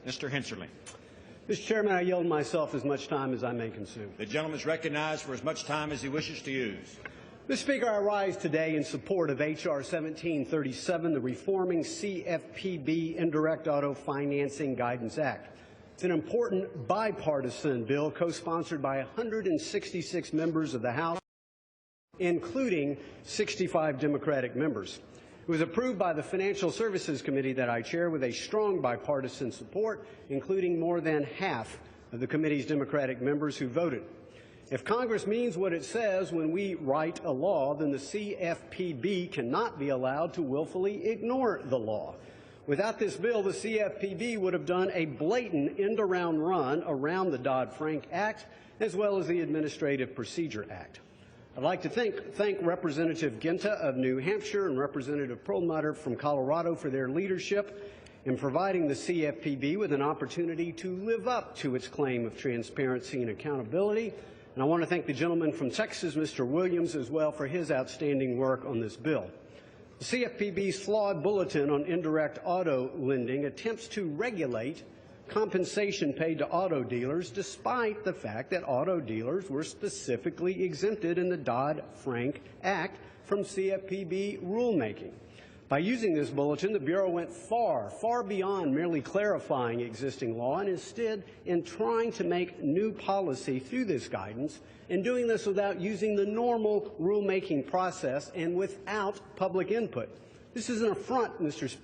Mr. Hensarling. Mr. Chairman, I yield myself as much time as I may consume. The gentleman is recognized for as much time as he wishes to use. Mr. Speaker, I rise today in support of H.R. 1737, the Reforming CFPB Indirect Auto Financing Guidance Act. It's an important bipartisan bill co-sponsored by 166 members of the House, including 65 Democratic members. It was approved by the Financial Services Committee that I chair with a strong bipartisan support, including more than half of the committee's Democratic members who voted. If Congress means what it says when we write a law, then the CFPB cannot be allowed to willfully ignore the law. Without this bill, the CFPB would have done a blatant end-around run around the Dodd-Frank Act as well as the Administrative Procedure Act. I'd like to thank Representative Ginta of New Hampshire and Representative Perlmutter from Colorado for their leadership in providing the CFPB with an opportunity to live up to its claim of transparency and accountability. And I want to thank the gentleman from Texas, Mr. Williams, as well for his outstanding work on this bill. The CFPB's flawed bulletin on indirect auto lending attempts to regulate compensation paid to auto dealers, despite the fact that auto dealers were specifically exempted in the Dodd-Frank Act from CFPB rulemaking. By using this bulletin, the Bureau went far beyond merely clarifying existing law, and instead, in trying to make new policy through this guidance, and doing this without using the normal rulemaking process and without public input. This is an affront, Mr.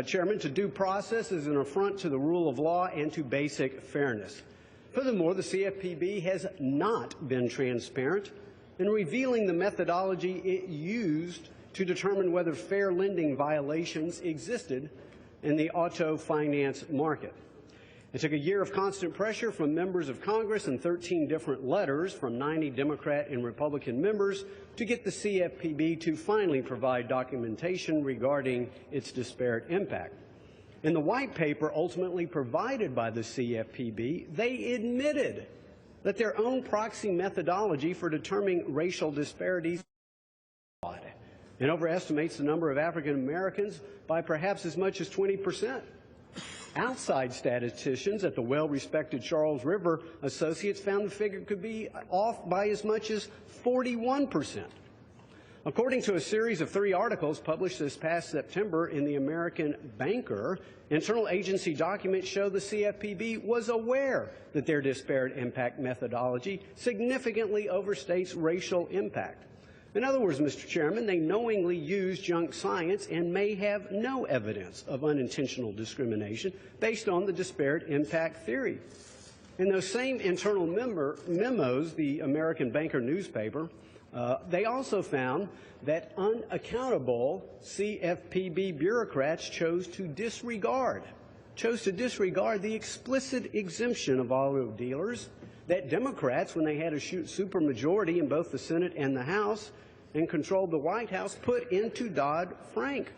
Chairman, to due process, is an affront to the rule of law and to basic fairness. Furthermore, the CFPB has not been transparent in revealing the methodology it used to determine whether fair lending violations existed in the auto finance market. It took a year of constant pressure from members of Congress and 13 different letters from 90 Democrat and Republican members to get the CFPB to finally provide documentation regarding its disparate impact. In the white paper ultimately provided by the CFPB, they admitted that their own proxy methodology for determining racial disparities and overestimates the number of African Americans by perhaps as much as 20%. Outside statisticians at the well-respected Charles River Associates found the figure could be off by as much as 41%. According to a series of 3 articles published this past September in the American Banker, internal agency documents show the CFPB was aware that their disparate impact methodology significantly overstates racial impact. In other words, Mr. Chairman, they knowingly used junk science and may have no evidence of unintentional discrimination based on the disparate impact theory. In those same internal memos, the American Banker newspaper, they also found that unaccountable CFPB bureaucrats chose to disregard the explicit exemption of auto dealers that Democrats, when they had a supermajority in both the Senate and the House, and controlled the White House, put into Dodd-Frank.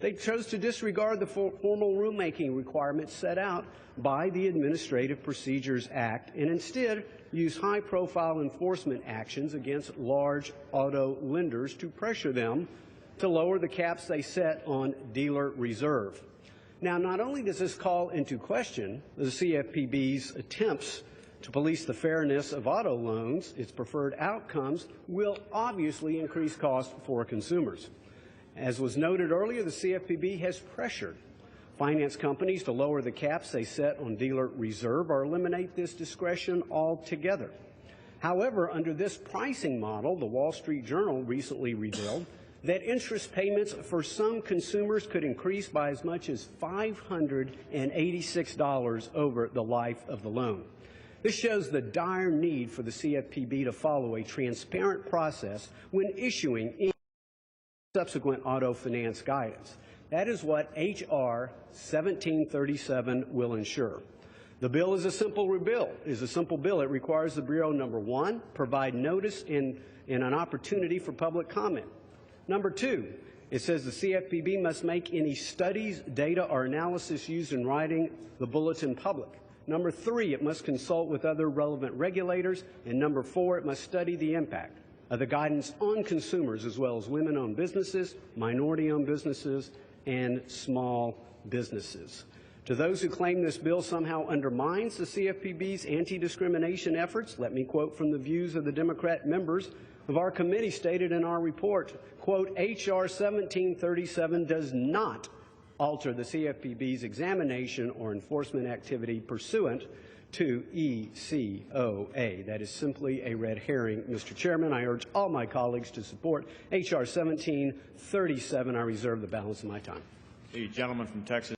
They chose to disregard the formal rulemaking requirements set out by the Administrative Procedures Act and instead use high-profile enforcement actions against large auto lenders to pressure them to lower the caps they set on dealer reserve. Now, not only does this call into question the CFPB's attempts to police the fairness of auto loans, its preferred outcomes will obviously increase costs for consumers. As was noted earlier, the CFPB has pressured finance companies to lower the caps they set on dealer reserve or eliminate this discretion altogether. However, under this pricing model, the Wall Street Journal recently revealed that interest payments for some consumers could increase by as much as $586 over the life of the loan. This shows the dire need for the CFPB to follow a transparent process when issuing any subsequent auto finance guidance. That is what H.R. 1737 will ensure. The bill is a simple bill. It requires the Bureau, number 1, provide notice and an opportunity for public comment. Number 2, it says the CFPB must make any studies, data, or analysis used in writing the bulletin public. Number 3, it must consult with other relevant regulators. And number 4, it must study the impact of the guidance on consumers as well as women-owned businesses, minority-owned businesses, and small businesses. To those who claim this bill somehow undermines the CFPB's anti-discrimination efforts, let me quote from the views of the Democrat members of our committee stated in our report, quote, H.R. 1737 does not alter the CFPB's examination or enforcement activity pursuant to ECOA. That is simply a red herring, Mr. Chairman. I urge all my colleagues to support H.R. 1737. I reserve the balance of my time. The gentleman from Texas.